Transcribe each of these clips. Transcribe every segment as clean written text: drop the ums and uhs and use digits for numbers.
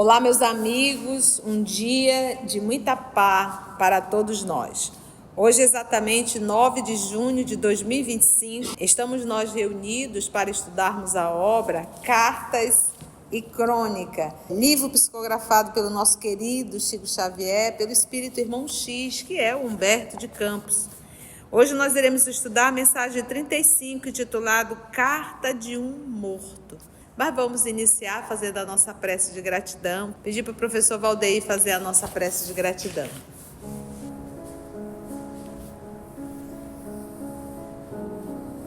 Olá, meus amigos, um dia de muita paz para todos nós. Hoje, exatamente 9 de junho de 2025, estamos nós reunidos para estudarmos a obra Cartas e Crônica, livro psicografado pelo nosso querido Chico Xavier, pelo espírito irmão X, que é o Humberto de Campos. Hoje nós iremos estudar a mensagem 35, intitulado Carta de um Morto. Mas vamos iniciar fazendo a nossa prece de gratidão. Pedir para o professor Valdeir fazer a nossa prece de gratidão.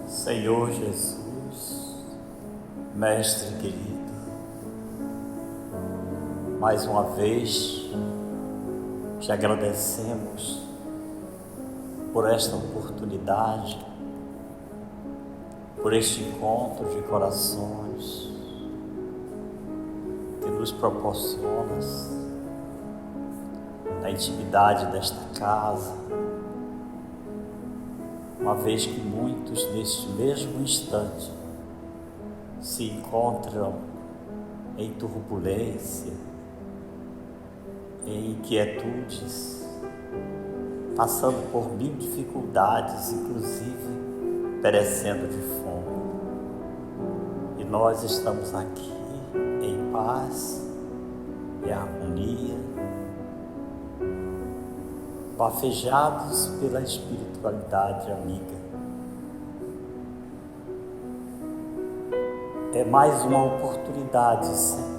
Senhor Jesus, Mestre querido, mais uma vez te agradecemos por esta oportunidade, por este encontro de corações que nos proporcionas na intimidade desta casa, uma vez que muitos neste mesmo instante se encontram em turbulência, em inquietudes, passando por mil dificuldades, inclusive perecendo de fome. E nós estamos aqui em paz e harmonia, bafejados pela espiritualidade amiga. É mais uma oportunidade, Senhor,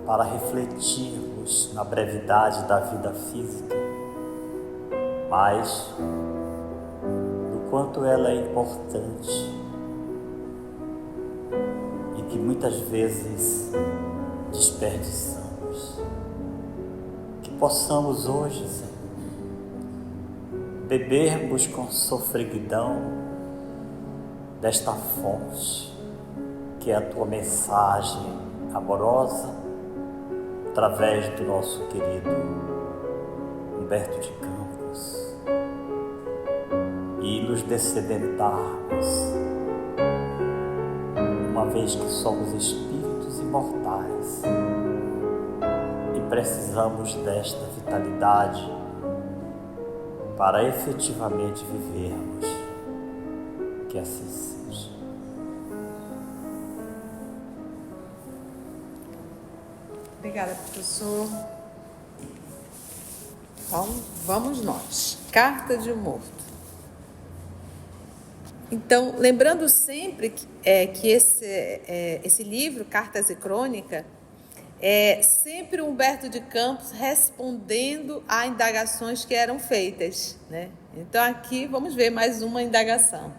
para refletirmos na brevidade da vida física, mas do quanto ela é importante e que muitas vezes desperdiçamos. Que possamos hoje, Senhor, bebermos com sofreguidão desta fonte que é a Tua mensagem amorosa através do nosso querido Humberto de Campos e nos descedentarmos, uma vez que somos espíritos imortais e precisamos desta vitalidade para efetivamente vivermos. Que assim seja. Obrigada, professor. Então, vamos nós. Carta de um morto. Então, lembrando sempre que esse livro, Cartas e Crônica, é sempre Humberto de Campos respondendo a indagações que eram feitas, né? Então, aqui vamos ver mais uma indagação.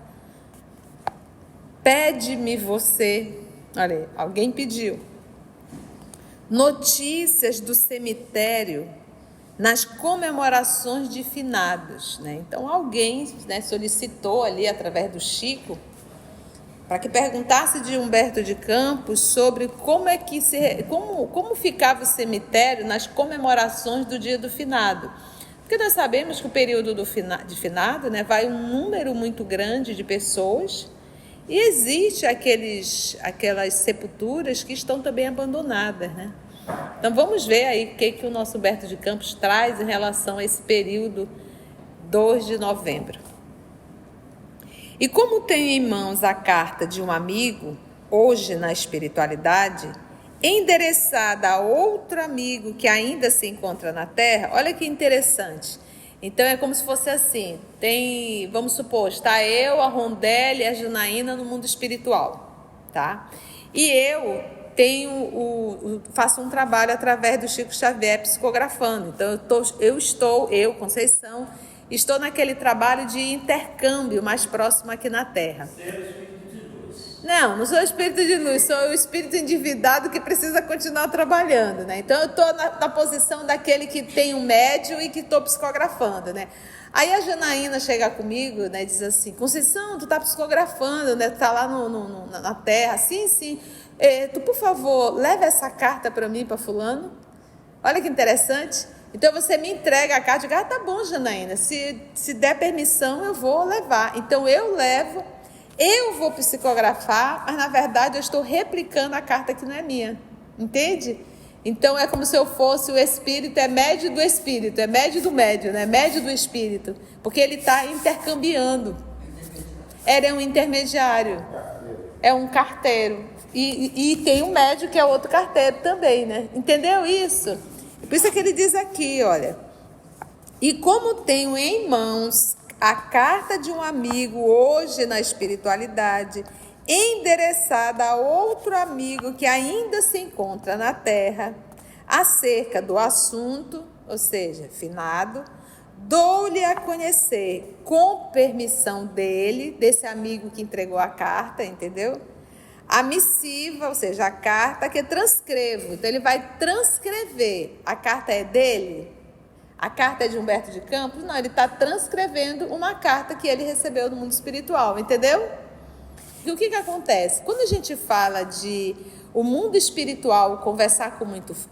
Pede-me você, olha aí, alguém pediu, notícias do cemitério nas comemorações de finados, né? Então alguém, né, solicitou ali através do Chico para que perguntasse de Humberto de Campos sobre como ficava o cemitério nas comemorações do dia do finado. Porque nós sabemos que o período de finado, né, vai um número muito grande de pessoas. E existe aquelas sepulturas que estão também abandonadas, né? Então vamos ver aí o que o nosso Humberto de Campos traz em relação a esse período 2 de novembro. E como tenho em mãos a carta de um amigo, hoje na espiritualidade, endereçada a outro amigo que ainda se encontra na Terra, olha que interessante. Então é como se fosse assim, vamos supor, está eu, a Rondelli e a Janaína no mundo espiritual, tá? E eu faço um trabalho através do Chico Xavier psicografando. Então eu, Conceição, estou naquele trabalho de intercâmbio mais próximo aqui na Terra. Não sou espírito de luz, sou o espírito endividado que precisa continuar trabalhando, né? Então eu estou na posição daquele que tem um médium e que estou psicografando, né? Aí a Janaína chega comigo, né, e diz assim: Conceição, tu tá psicografando, né? Tu tá lá na Terra. Sim. Tu, por favor, leva essa carta para mim, para fulano. Olha que interessante. Então você me entrega a carta e diz: tá bom, Janaína, se der permissão eu vou levar. Então eu levo. Eu vou psicografar, mas na verdade eu estou replicando a carta que não é minha. Entende? Então é como se eu fosse o espírito, é médio do espírito, é médio do médio, né? Médio do espírito, porque ele está intercambiando. Ele é um intermediário, é um carteiro. E tem um médio que é outro carteiro também, né? Entendeu isso? Por isso é que ele diz aqui, olha. E como tenho em mãos a carta de um amigo hoje na espiritualidade, endereçada a outro amigo que ainda se encontra na terra, acerca do assunto, ou seja, finado, dou-lhe a conhecer, com permissão dele, desse amigo que entregou a carta, entendeu? A missiva, ou seja, a carta que transcrevo. Então, ele vai transcrever. A carta é dele? A carta é de Humberto de Campos? Não, ele está transcrevendo uma carta que ele recebeu do mundo espiritual, entendeu? E o que acontece? Quando a gente fala de o mundo espiritual conversar com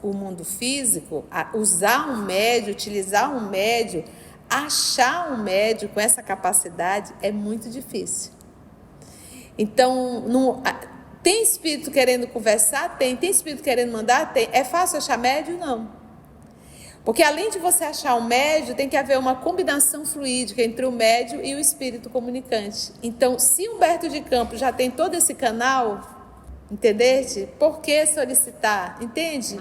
o mundo físico, usar um médio, utilizar um médio, achar um médio com essa capacidade é muito difícil. Então, tem espírito querendo conversar? Tem espírito querendo mandar? Tem. É fácil achar médio? Não. Porque além de você achar um médio, tem que haver uma combinação fluídica entre o médio e o espírito comunicante. Então, se Humberto de Campos já tem todo esse canal, entendeste? Por que solicitar? Entende?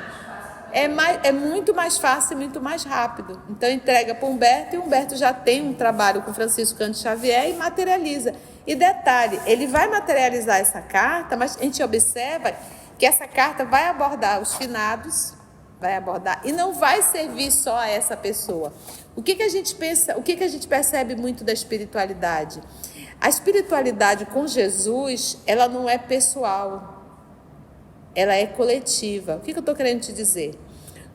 É muito mais fácil e muito mais rápido. Então, entrega para Humberto e Humberto já tem um trabalho com Francisco Cândido Xavier e materializa. E detalhe, ele vai materializar essa carta, mas a gente observa que essa carta vai abordar os finados, vai abordar e não vai servir só a essa pessoa. O que a gente pensa, o que a gente percebe muito da espiritualidade? A espiritualidade com Jesus, ela não é pessoal, ela é coletiva. O que eu estou querendo te dizer?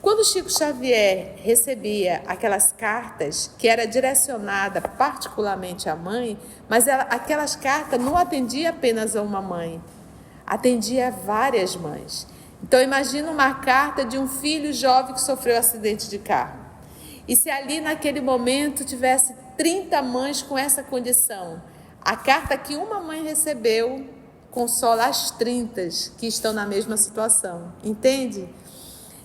Quando Chico Xavier recebia aquelas cartas que era direcionada particularmente à mãe, mas aquelas cartas não atendiam apenas a uma mãe, atendia a várias mães. Então, imagina uma carta de um filho jovem que sofreu um acidente de carro. E se ali, naquele momento, tivesse 30 mães com essa condição, a carta que uma mãe recebeu consola as 30 que estão na mesma situação. Entende?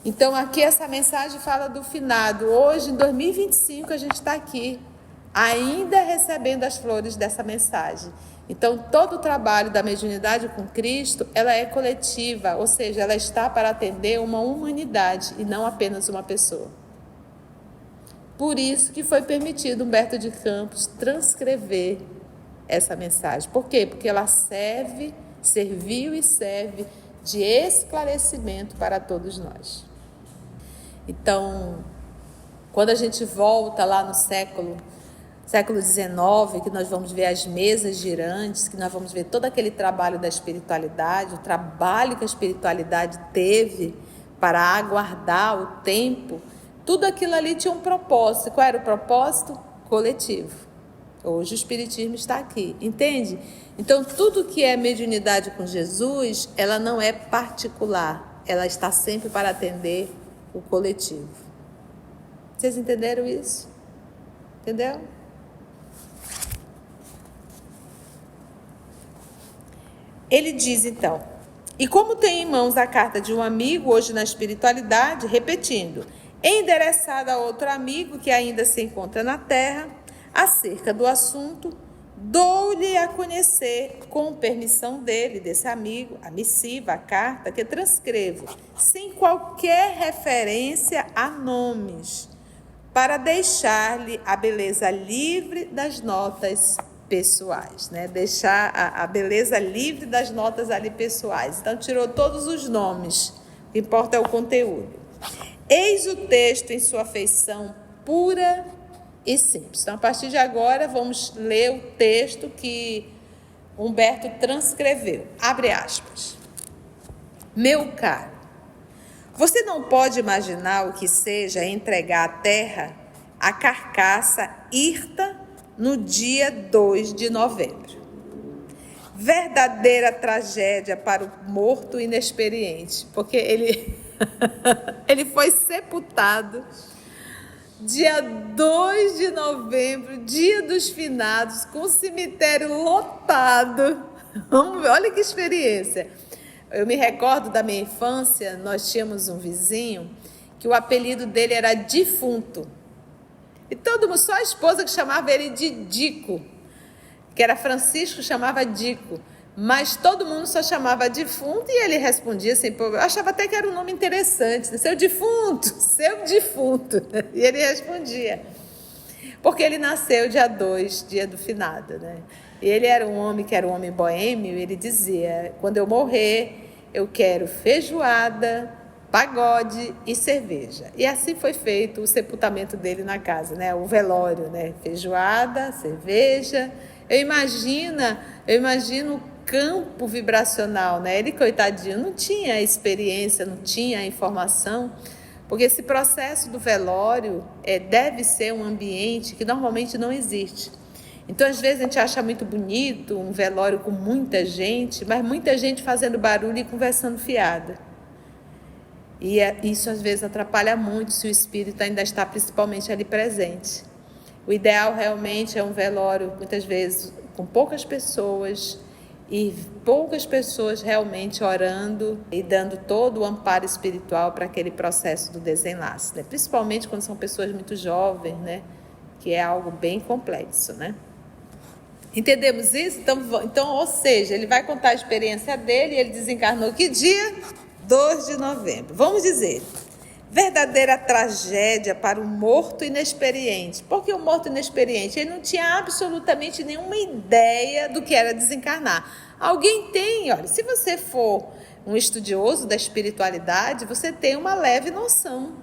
Então, aqui essa mensagem fala do finado. Hoje, em 2025, a gente está aqui, ainda recebendo as flores dessa mensagem. Então, todo o trabalho da mediunidade com Cristo, ela é coletiva, ou seja, ela está para atender uma humanidade e não apenas uma pessoa. Por isso que foi permitido Humberto de Campos transcrever essa mensagem. Por quê? Porque ela serviu e serve de esclarecimento para todos nós. Então, quando a gente volta lá no século XIX, que nós vamos ver as mesas girantes, que nós vamos ver todo aquele trabalho da espiritualidade, o trabalho que a espiritualidade teve para aguardar o tempo, tudo aquilo ali tinha um propósito. Qual era o propósito? Coletivo. Hoje o Espiritismo está aqui, entende? Então, tudo que é mediunidade com Jesus, ela não é particular, ela está sempre para atender o coletivo. Vocês entenderam isso? Entendeu? Ele diz então, e como tem em mãos a carta de um amigo hoje na espiritualidade, repetindo, endereçada a outro amigo que ainda se encontra na terra, acerca do assunto, dou-lhe a conhecer, com permissão dele, desse amigo, a missiva, a carta que transcrevo, sem qualquer referência a nomes, para deixar-lhe a beleza livre das notas pessoais, né? Deixar a beleza livre das notas ali pessoais. Então, tirou todos os nomes, o que importa é o conteúdo. Eis o texto em sua feição pura e simples. Então, a partir de agora, vamos ler o texto que Humberto transcreveu. Abre aspas. Meu caro, você não pode imaginar o que seja entregar à terra a carcaça hirta no dia 2 de novembro. Verdadeira tragédia para o morto inexperiente, porque ele foi sepultado dia 2 de novembro, dia dos finados, com o cemitério lotado. Olha que experiência. Eu me recordo da minha infância, nós tínhamos um vizinho que o apelido dele era Defunto. E todo mundo, só a esposa que chamava ele de Dico, que era Francisco, chamava Dico. Mas todo mundo só chamava Defunto e ele respondia assim, eu achava até que era um nome interessante, né? Seu defunto. E ele respondia. Porque ele nasceu dia 2, dia do finado, né? E ele era um homem que era um homem boêmio, e ele dizia, quando eu morrer, eu quero feijoada, pagode e cerveja. E assim foi feito o sepultamento dele na casa, né? O velório, né? Feijoada, cerveja. Eu imagino o campo vibracional, né? Ele, coitadinho, não tinha a experiência, não tinha a informação, porque esse processo do velório deve ser um ambiente que normalmente não existe. Então, às vezes, a gente acha muito bonito um velório com muita gente, mas muita gente fazendo barulho e conversando fiada. E isso, às vezes, atrapalha muito se o espírito ainda está principalmente ali presente. O ideal, realmente, é um velório, muitas vezes, com poucas pessoas, e poucas pessoas realmente orando e dando todo o amparo espiritual para aquele processo do desenlace, né? Principalmente quando são pessoas muito jovens, né? Que é algo bem complexo, né? Entendemos isso? Então, ou seja, ele vai contar a experiência dele, ele desencarnou que dia? 2 de novembro. Vamos dizer, verdadeira tragédia para o morto inexperiente. Por que o morto inexperiente? Ele não tinha absolutamente nenhuma ideia do que era desencarnar. Alguém tem, olha, se você for um estudioso da espiritualidade, você tem uma leve noção,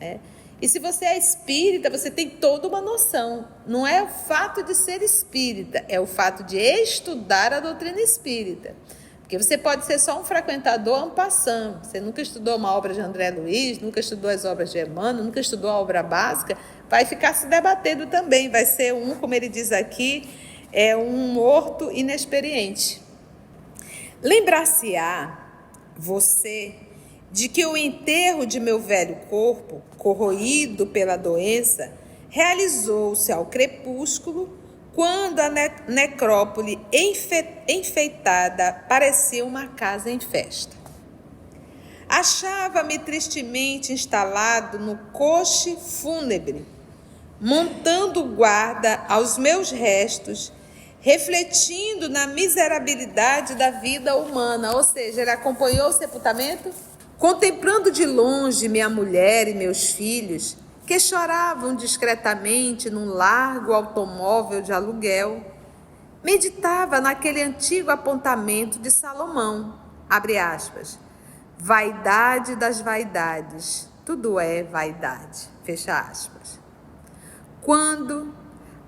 né? E se você é espírita, você tem toda uma noção. Não é o fato de ser espírita, é o fato de estudar a doutrina espírita. Porque você pode ser só um frequentador en passant. Você nunca estudou uma obra de André Luiz, nunca estudou as obras de Emmanuel, nunca estudou a obra básica, vai ficar se debatendo também. Vai ser como ele diz aqui, um morto inexperiente. Lembrar-se-á você de que o enterro de meu velho corpo, corroído pela doença, realizou-se ao crepúsculo, quando a necrópole enfeitada parecia uma casa em festa. Achava-me tristemente instalado no coche fúnebre, montando guarda aos meus restos, refletindo na miserabilidade da vida humana. Ou seja, ele acompanhou o sepultamento, contemplando de longe minha mulher e meus filhos, que choravam discretamente num largo automóvel de aluguel. Meditava naquele antigo apontamento de Salomão, abre aspas, vaidade das vaidades, tudo é vaidade, fecha aspas. Quando,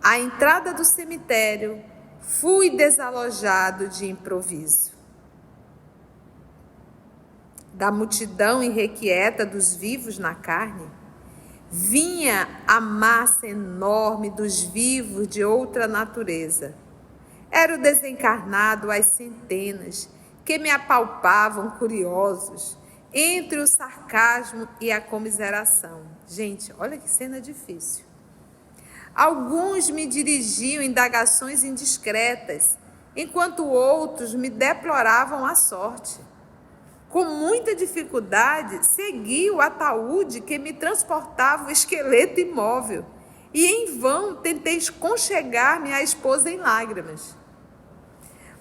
à entrada do cemitério, fui desalojado de improviso. Da multidão irrequieta dos vivos na carne, vinha a massa enorme dos vivos de outra natureza. Era o desencarnado às centenas, que me apalpavam curiosos, entre o sarcasmo e a comiseração. Gente, olha que cena difícil. Alguns me dirigiam indagações indiscretas, enquanto outros me deploravam a sorte. Com muita dificuldade, segui o ataúde que me transportava o esqueleto imóvel e em vão tentei conchegar-me à esposa em lágrimas.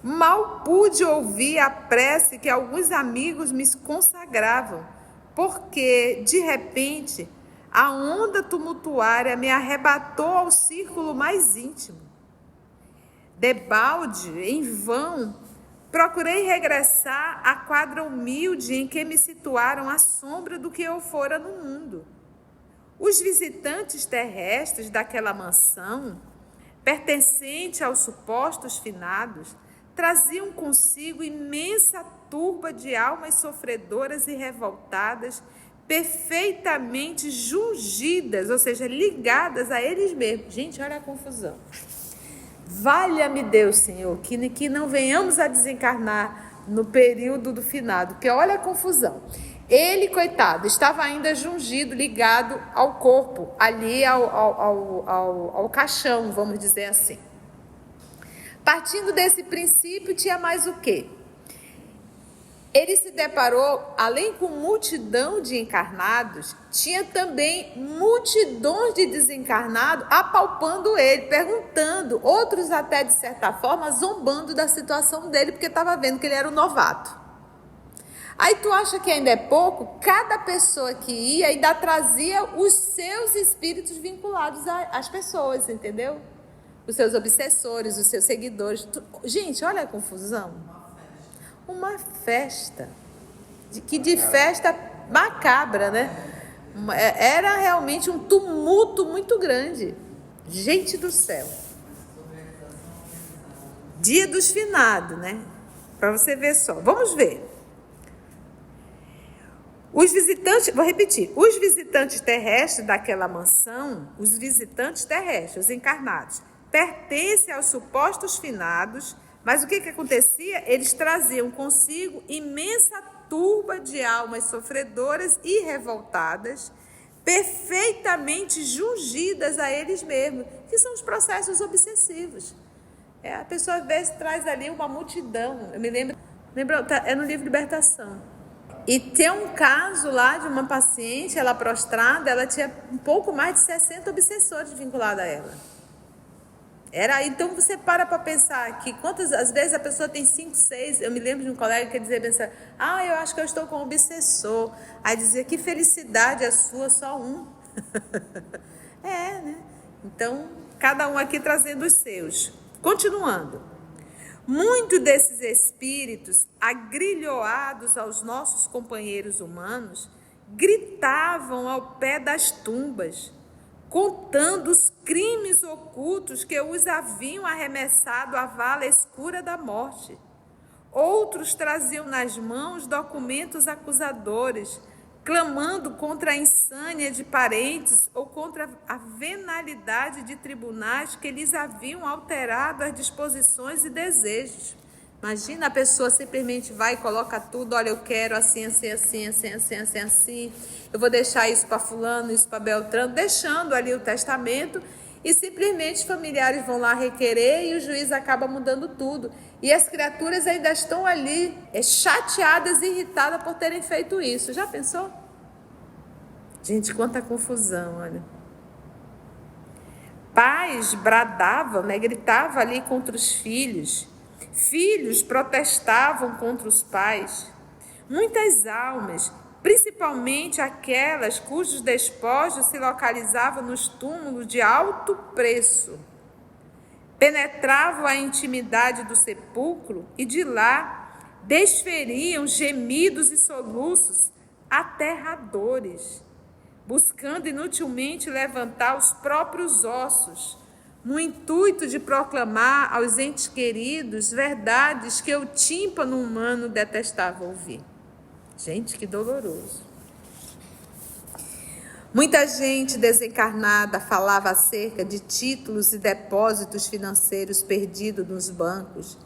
Mal pude ouvir a prece que alguns amigos me consagravam, porque, de repente, a onda tumultuária me arrebatou ao círculo mais íntimo. Debalde, em vão, procurei regressar à quadra humilde em que me situaram à sombra do que eu fora no mundo. Os visitantes terrestres daquela mansão, pertencente aos supostos finados, traziam consigo imensa turba de almas sofredoras e revoltadas, perfeitamente jungidas, ou seja, ligadas a eles mesmos. Gente, olha a confusão. Valha-me Deus, Senhor, que não venhamos a desencarnar no período do finado, porque olha a confusão. Ele, coitado, estava ainda jungido, ligado ao corpo, ali ao caixão, vamos dizer assim. Partindo desse princípio, tinha mais o quê? ele se deparou, além com multidão de encarnados, tinha também multidões de desencarnados apalpando ele, perguntando, outros até de certa forma zombando da situação dele, porque estava vendo que ele era um novato. Aí tu acha que ainda é pouco? Cada pessoa que ia ainda trazia os seus espíritos vinculados às pessoas, entendeu? Os seus obsessores, os seus seguidores. Gente, olha a confusão. Uma festa, de festa macabra, né? Era realmente um tumulto muito grande. Gente do céu. Dia dos finados, né? Para você ver só. Vamos ver. Os visitantes, vou repetir, os visitantes terrestres daquela mansão, os visitantes terrestres, os encarnados, pertencem aos supostos finados. Mas o que acontecia? Eles traziam consigo imensa turba de almas sofredoras e revoltadas, perfeitamente jungidas a eles mesmos, que são os processos obsessivos. A pessoa às vezes traz ali uma multidão. Eu me lembro, é no livro Libertação. E tem um caso lá de uma paciente, ela prostrada, ela tinha um pouco mais de 60 obsessores vinculados a ela. Então você para pensar que às vezes a pessoa tem 5, 6, eu me lembro de um colega que dizia, eu acho que eu estou com um obsessor. Aí dizia, que felicidade a sua, só um. Né? Então, cada um aqui trazendo os seus. Continuando. Muitos desses espíritos, agrilhoados aos nossos companheiros humanos, gritavam ao pé das tumbas, contando os crimes ocultos que os haviam arremessado à vala escura da morte. Outros traziam nas mãos documentos acusadores, clamando contra a insânia de parentes ou contra a venalidade de tribunais que lhes haviam alterado as disposições e desejos. Imagina, a pessoa simplesmente vai e coloca tudo, olha, eu quero assim, eu vou deixar isso para fulano, isso para Beltrano, deixando ali o testamento, e simplesmente os familiares vão lá requerer e o juiz acaba mudando tudo. E as criaturas ainda estão ali chateadas e irritadas por terem feito isso. Já pensou? Gente, quanta confusão, olha. Pais bradavam, gritavam ali contra os filhos. Filhos protestavam contra os pais. Muitas almas, principalmente aquelas cujos despojos se localizavam nos túmulos de alto preço, penetravam a intimidade do sepulcro e de lá desferiam gemidos e soluços aterradores, buscando inutilmente levantar os próprios ossos, no intuito de proclamar aos entes queridos verdades que o tímpano humano detestava ouvir. Gente, que doloroso. Muita gente desencarnada falava acerca de títulos e depósitos financeiros perdidos nos bancos,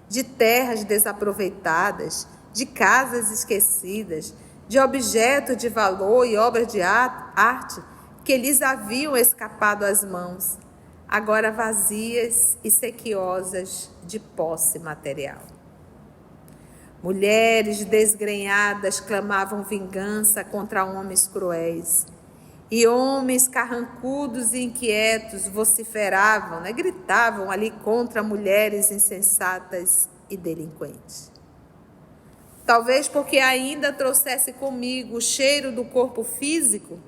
de terras desaproveitadas, de casas esquecidas, de objetos de valor e obras de arte que lhes haviam escapado às mãos, agora vazias e sequiosas de posse material. Mulheres desgrenhadas clamavam vingança contra homens cruéis, e homens carrancudos e inquietos vociferavam, gritavam ali contra mulheres insensatas e delinquentes. Talvez porque ainda trouxesse comigo o cheiro do corpo físico,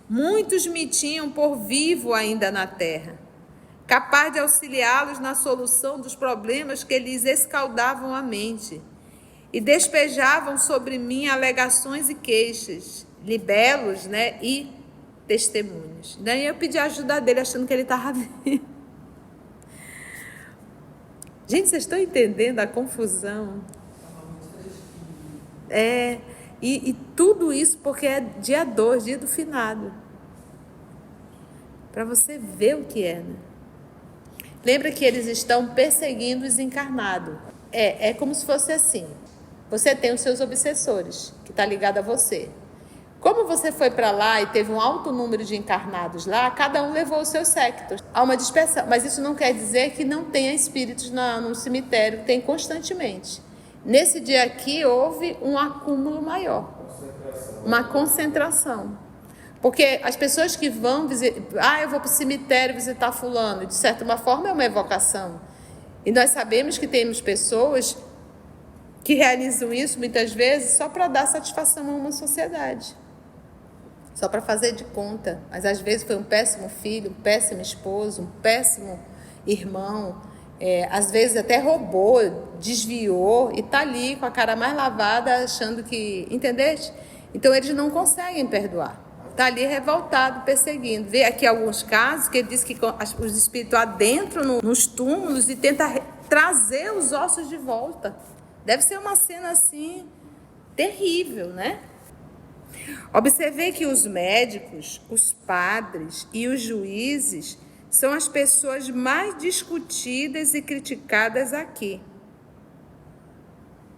muitos me tinham por vivo ainda na terra, capaz de auxiliá-los na solução dos problemas que lhes escaldavam a mente, e despejavam sobre mim alegações e queixas, libelos, e testemunhos. Daí eu pedi a ajuda dele, achando que ele estava vendo. Gente, vocês estão entendendo a confusão? E tudo isso porque é dia 2, dia do finado. Para você ver o que é, né? Lembra que eles estão perseguindo os encarnados. É como se fosse assim. Você tem os seus obsessores, que está ligado a você. Como você foi para lá e teve um alto número de encarnados lá, cada um levou os seus séquitos. Há uma dispersão, mas isso não quer dizer que não tenha espíritos no cemitério, tem constantemente. Nesse dia aqui houve um acúmulo maior, uma concentração. Porque as pessoas que vão visitar, eu vou para o cemitério visitar fulano, de certa forma é uma evocação. E nós sabemos que temos pessoas que realizam isso muitas vezes só para dar satisfação a uma sociedade. Só para fazer de conta. Mas às vezes foi um péssimo filho, um péssimo esposo, um péssimo irmão. Às vezes até roubou, desviou e está ali com a cara mais lavada achando que... Entendeste? Então eles não conseguem perdoar. Está ali revoltado, perseguindo. Vê aqui alguns casos que ele diz que os espíritos adentram nos túmulos e tentam trazer os ossos de volta. Deve ser uma cena assim terrível, né? Observei que os médicos, os padres e os juízes são as pessoas mais discutidas e criticadas aqui.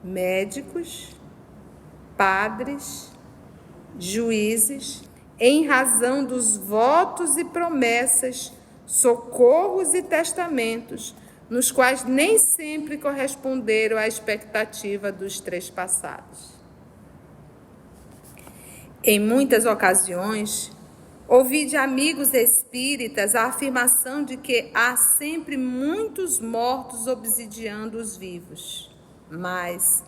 Médicos, padres, juízes, em razão dos votos e promessas, socorros e testamentos, nos quais nem sempre corresponderam à expectativa dos trespassados. Em muitas ocasiões, ouvi de amigos espíritas a afirmação de que há sempre muitos mortos obsidiando os vivos, mas,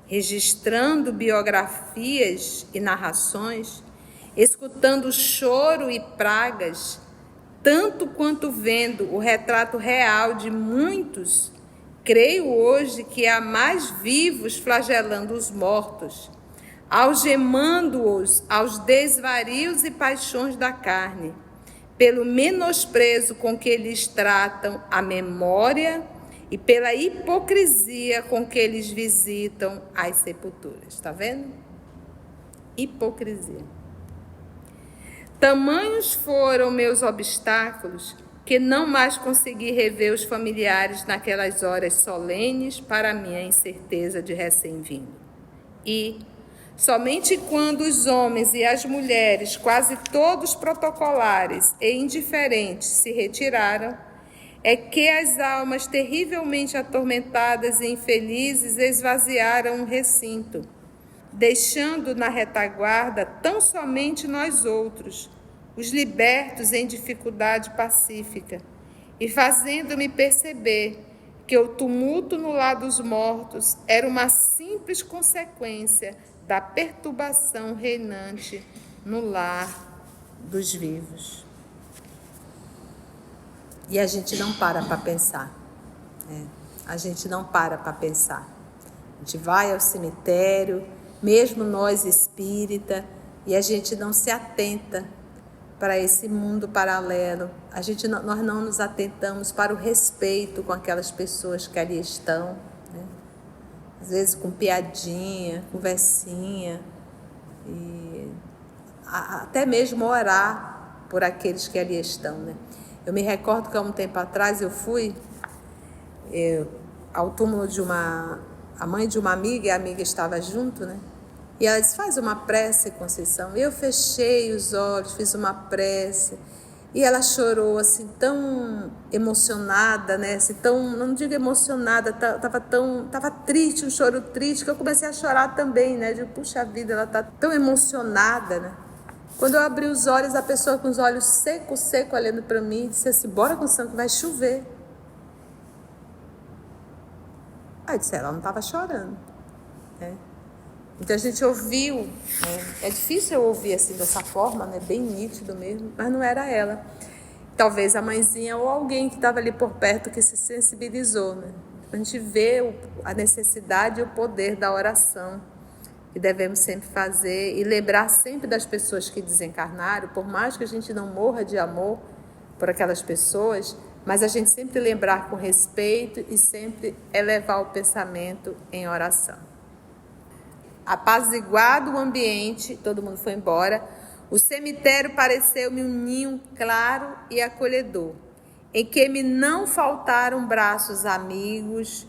registrando biografias e narrações, escutando choro e pragas, tanto quanto vendo o retrato real de muitos, creio hoje que há mais vivos flagelando os mortos, algemando-os aos desvarios e paixões da carne, pelo menosprezo com que eles tratam a memória e pela hipocrisia com que eles visitam as sepulturas. Está vendo? Hipocrisia. Tamanhos foram meus obstáculos que não mais consegui rever os familiares naquelas horas solenes para minha incerteza de recém-vindo. E, somente quando os homens e as mulheres, quase todos protocolares e indiferentes, se retiraram, é que as almas terrivelmente atormentadas e infelizes esvaziaram o recinto, deixando na retaguarda tão somente nós outros, os libertos em dificuldade pacífica, e fazendo-me perceber que o tumulto no lar dos mortos era uma simples consequência da perturbação reinante no lar dos vivos. E a gente não para pensar. A gente não para pensar. A gente vai ao cemitério, mesmo nós espírita, e a gente não se atenta para esse mundo paralelo. Nós não nos atentamos para o respeito com aquelas pessoas que ali estão, né? Às vezes com piadinha, conversinha, e até mesmo orar por aqueles que ali estão, né? Eu me recordo que há um tempo atrás eu fui ao túmulo de a mãe de uma amiga, e a amiga estava junto, né? E ela disse, faz uma prece, Conceição. Eu fechei os olhos, fiz uma prece. E ela chorou, assim, tão emocionada, né? Assim, não digo emocionada, estava triste, um choro triste, que eu comecei a chorar também, né? Digo, puxa vida, ela está tão emocionada, né? Quando eu abri os olhos, a pessoa com os olhos seco, olhando para mim, disse assim, bora, Conceição, que vai chover. Aí eu disse, ela não estava chorando, né? Então a gente ouviu, né? É difícil eu ouvir assim dessa forma, né? Bem nítido mesmo, mas não era ela. Talvez a mãezinha ou alguém que estava ali por perto que se sensibilizou, né? A gente vê a necessidade e o poder da oração que devemos sempre fazer e lembrar sempre das pessoas que desencarnaram, por mais que a gente não morra de amor por aquelas pessoas, mas a gente sempre lembrar com respeito e sempre elevar o pensamento em oração. Apaziguado o ambiente, todo mundo foi embora, o cemitério pareceu-me um ninho claro e acolhedor, em que me não faltaram braços amigos,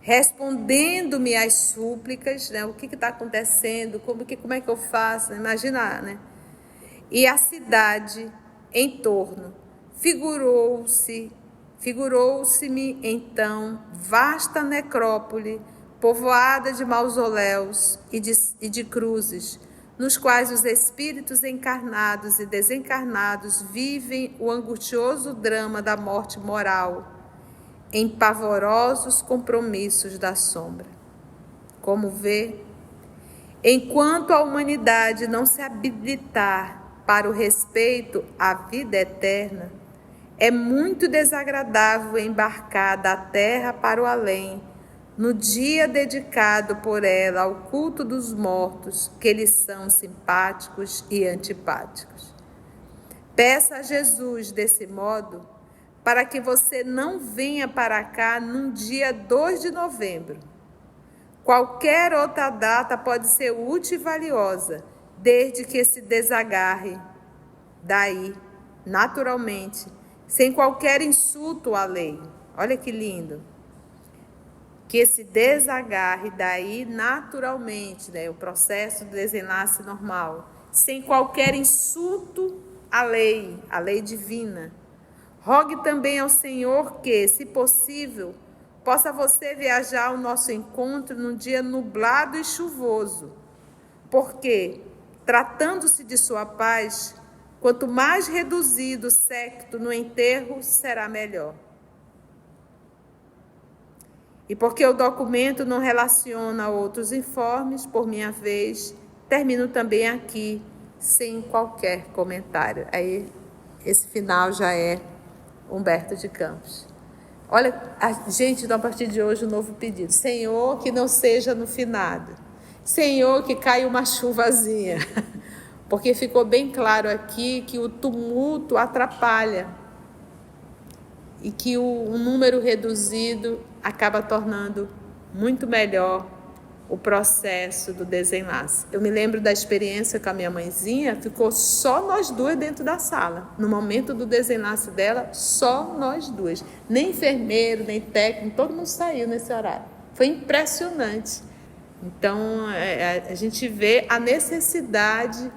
respondendo-me às súplicas, né? O que está acontecendo, como é que eu faço, né? Imagina, né? E a cidade em torno figurou-se-me então vasta necrópole, povoada de mausoléus e de cruzes, nos quais os espíritos encarnados e desencarnados vivem o angustioso drama da morte moral, em pavorosos compromissos da sombra. Como vê, enquanto a humanidade não se habilitar para o respeito à vida eterna, é muito desagradável embarcar da terra para o além, no dia dedicado por ela ao culto dos mortos, que lhes são simpáticos e antipáticos. Peça a Jesus, desse modo, para que você não venha para cá num dia 2 de novembro. Qualquer outra data pode ser útil e valiosa, desde que se desagarre daí, naturalmente, sem qualquer insulto à lei. Olha que lindo. Que se desagarre daí naturalmente, né? O processo do desenlace normal, sem qualquer insulto à lei divina. Rogue também ao Senhor que, se possível, possa você viajar ao nosso encontro num dia nublado e chuvoso, porque, tratando-se de sua paz, quanto mais reduzido o séquito no enterro, será melhor. E porque o documento não relaciona outros informes, por minha vez, termino também aqui, sem qualquer comentário. Aí, esse final já é Humberto de Campos. Olha, gente, a partir de hoje, um novo pedido. Senhor, que não seja no finado. Senhor, que caia uma chuvazinha. Porque ficou bem claro aqui que o tumulto atrapalha. E que o número reduzido acaba tornando muito melhor o processo do desenlace. Eu me lembro da experiência com a minha mãezinha, ficou só nós duas dentro da sala. No momento do desenlace dela, só nós duas. Nem enfermeiro, nem técnico, todo mundo saiu nesse horário. Foi impressionante. Então, a gente vê a necessidade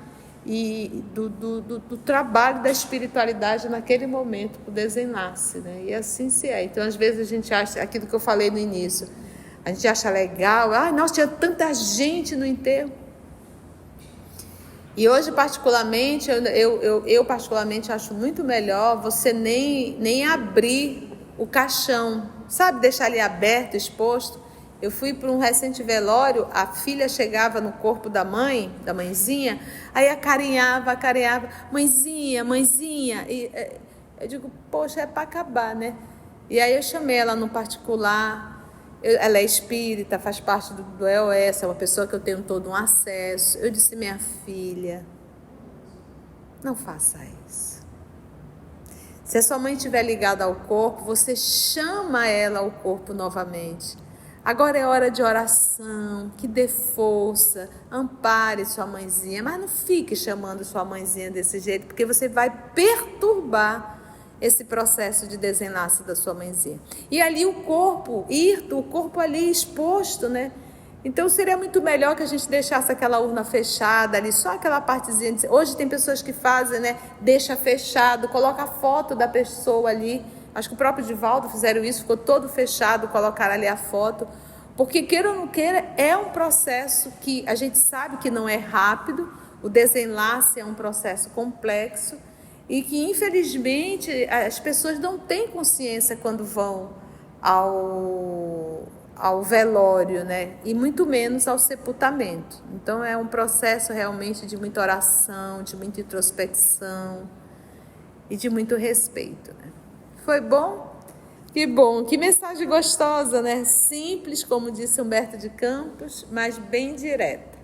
e do trabalho da espiritualidade naquele momento, o desenlace, né? E assim se é. Então, às vezes a gente acha, aquilo que eu falei no início, a gente acha legal, nossa, tinha tanta gente no enterro. E hoje, particularmente, eu particularmente acho muito melhor você nem abrir o caixão, sabe, deixar ele aberto, exposto. Eu fui para um recente velório, a filha chegava no corpo da mãezinha, aí acarinhava, mãezinha, e eu digo, poxa, é para acabar, né? E aí eu chamei ela no particular, ela é espírita, faz parte do EOS, é uma pessoa que eu tenho todo um acesso. Eu disse, minha filha, não faça isso. Se a sua mãe estiver ligada ao corpo, você chama ela ao corpo novamente. Agora é hora de oração, que dê força, ampare sua mãezinha, mas não fique chamando sua mãezinha desse jeito, porque você vai perturbar esse processo de desenlace da sua mãezinha. E ali o corpo ali exposto, né? Então seria muito melhor que a gente deixasse aquela urna fechada ali, só aquela partezinha. Hoje tem pessoas que fazem, né? Deixa fechado, coloca a foto da pessoa ali. Acho que o próprio Divaldo fizeram isso, ficou todo fechado, colocaram ali a foto. Porque, queira ou não queira, é um processo que a gente sabe que não é rápido, o desenlace é um processo complexo e que, infelizmente, as pessoas não têm consciência quando vão ao velório, né? E muito menos ao sepultamento. Então, é um processo realmente de muita oração, de muita introspecção e de muito respeito, né? Foi bom? Que bom, que mensagem gostosa, né? Simples, como disse Humberto de Campos, mas bem direta.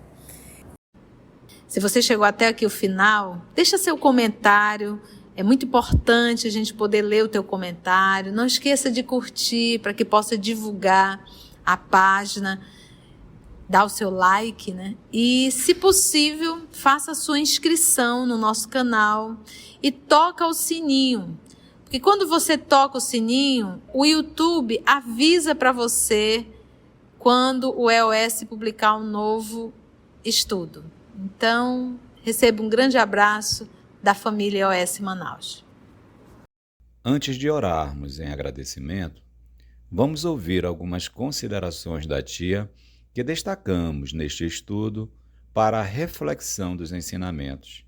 Se você chegou até aqui o final, deixa seu comentário. É muito importante a gente poder ler o teu comentário. Não esqueça de curtir para que possa divulgar a página, dar o seu like, né? E, se possível, faça a sua inscrição no nosso canal e toca o sininho. Porque quando você toca o sininho, o YouTube avisa para você quando o EOS publicar um novo estudo. Então, receba um grande abraço da família EOS Manaus. Antes de orarmos em agradecimento, Vamos ouvir algumas considerações da tia que destacamos neste estudo para a reflexão dos ensinamentos.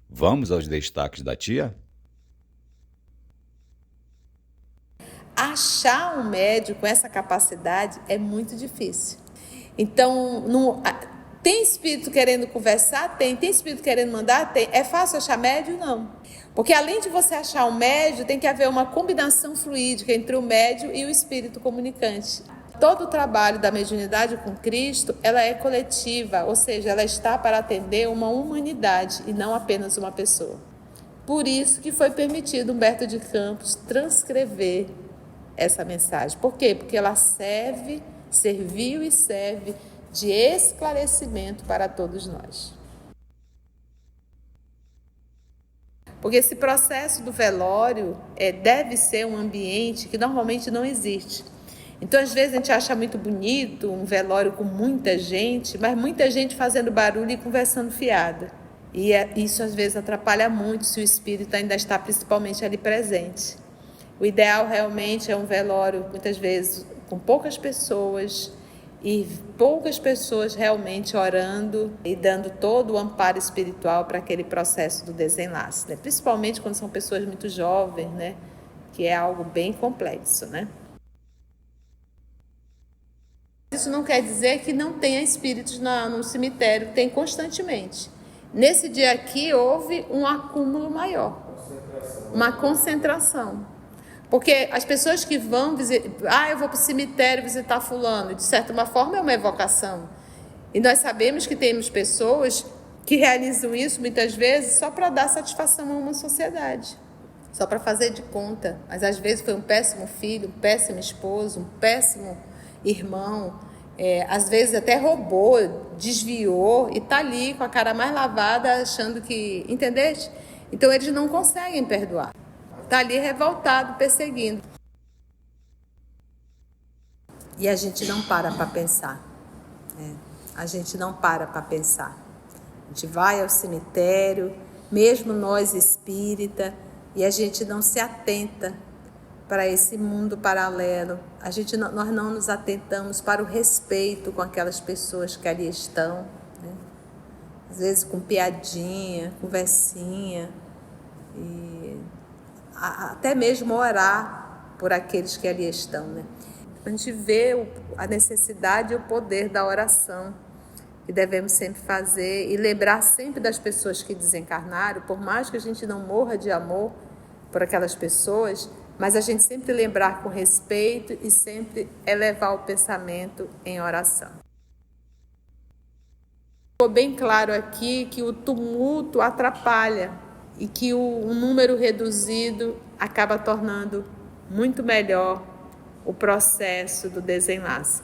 Vamos aos destaques da tia? Achar um médium com essa capacidade é muito difícil. Então, tem espírito querendo conversar? Tem espírito querendo mandar? Tem. É fácil achar médium? Não. Porque além de você achar um médium, tem que haver uma combinação fluídica entre o médium e o espírito comunicante. Todo o trabalho da mediunidade com Cristo, ela é coletiva, ou seja, ela está para atender uma humanidade e não apenas uma pessoa. Por isso que foi permitido Humberto de Campos transcrever essa mensagem. Por quê? Porque ela serviu e serve de esclarecimento para todos nós. Porque esse processo do velório deve ser um ambiente que normalmente não existe. Então, às vezes, a gente acha muito bonito um velório com muita gente, mas muita gente fazendo barulho e conversando fiada. E isso, às vezes, atrapalha muito se o espírito ainda está principalmente ali presente. O ideal, realmente, é um velório, muitas vezes, com poucas pessoas, e poucas pessoas realmente orando e dando todo o amparo espiritual para aquele processo do desenlace, né? Principalmente quando são pessoas muito jovens, né? Que é algo bem complexo, né? Isso não quer dizer que não tenha espíritos no cemitério, tem constantemente. Nesse dia aqui houve um acúmulo maior, uma concentração. Porque as pessoas que vão visitar, eu vou para o cemitério visitar fulano, de certa forma é uma evocação. E nós sabemos que temos pessoas que realizam isso muitas vezes só para dar satisfação a uma sociedade, só para fazer de conta. Mas às vezes foi um péssimo filho, um péssimo esposo, um péssimo irmão, às vezes até roubou, desviou e está ali com a cara mais lavada achando que... Entendeste? Então eles não conseguem perdoar. Está ali revoltado, perseguindo. E a gente não para pensar. A gente não para pensar. A gente vai ao cemitério, mesmo nós espírita, e a gente não se atenta para esse mundo paralelo. Nós não nos atentamos para o respeito com aquelas pessoas que ali estão, né? Às vezes com piadinha, conversinha, e até mesmo orar por aqueles que ali estão, né? A gente vê a necessidade e o poder da oração que devemos sempre fazer e lembrar sempre das pessoas que desencarnaram, por mais que a gente não morra de amor por aquelas pessoas, mas a gente sempre lembrar com respeito e sempre elevar o pensamento em oração. Ficou bem claro aqui que o tumulto atrapalha e que um número reduzido acaba tornando muito melhor o processo do desenlace.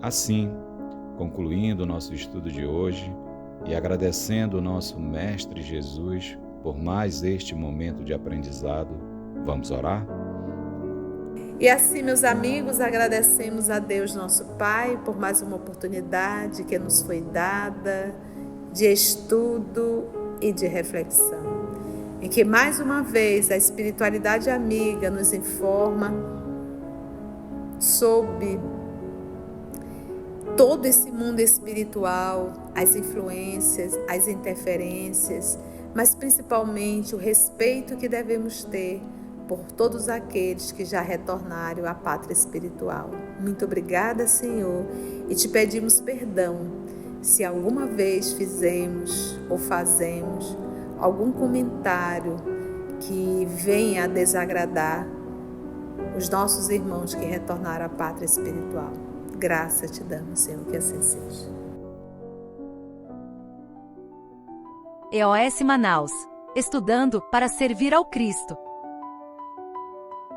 Assim, concluindo o nosso estudo de hoje e agradecendo o nosso Mestre Jesus por mais este momento de aprendizado, vamos orar? E assim, meus amigos, agradecemos a Deus, nosso Pai, por mais uma oportunidade que nos foi dada de estudo e de reflexão, em que mais uma vez a espiritualidade amiga nos informa sobre todo esse mundo espiritual, as influências, as interferências, mas principalmente o respeito que devemos ter por todos aqueles que já retornaram à pátria espiritual. Muito obrigada, Senhor, e te pedimos perdão se alguma vez fizemos ou fazemos algum comentário que venha a desagradar os nossos irmãos que retornaram à pátria espiritual. Graça te damos, Senhor, que assim seja. EOS Manaus. Estudando para servir ao Cristo.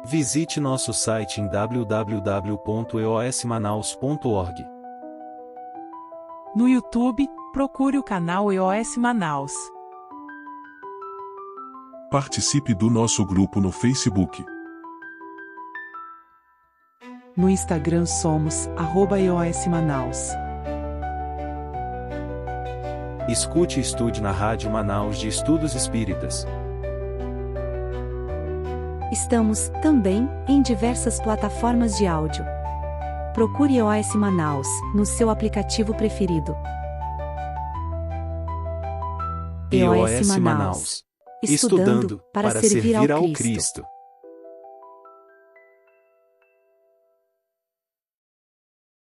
Visite nosso site em www.eosmanaus.org. No YouTube, procure o canal EOS Manaus. Participe do nosso grupo no Facebook. No Instagram somos @EOS Manaus. Escute e estude na Rádio Manaus de Estudos Espíritas. Estamos, também, em diversas plataformas de áudio. Procure EOS Manaus, no seu aplicativo preferido. EOS Manaus. Estudando para servir ao Cristo.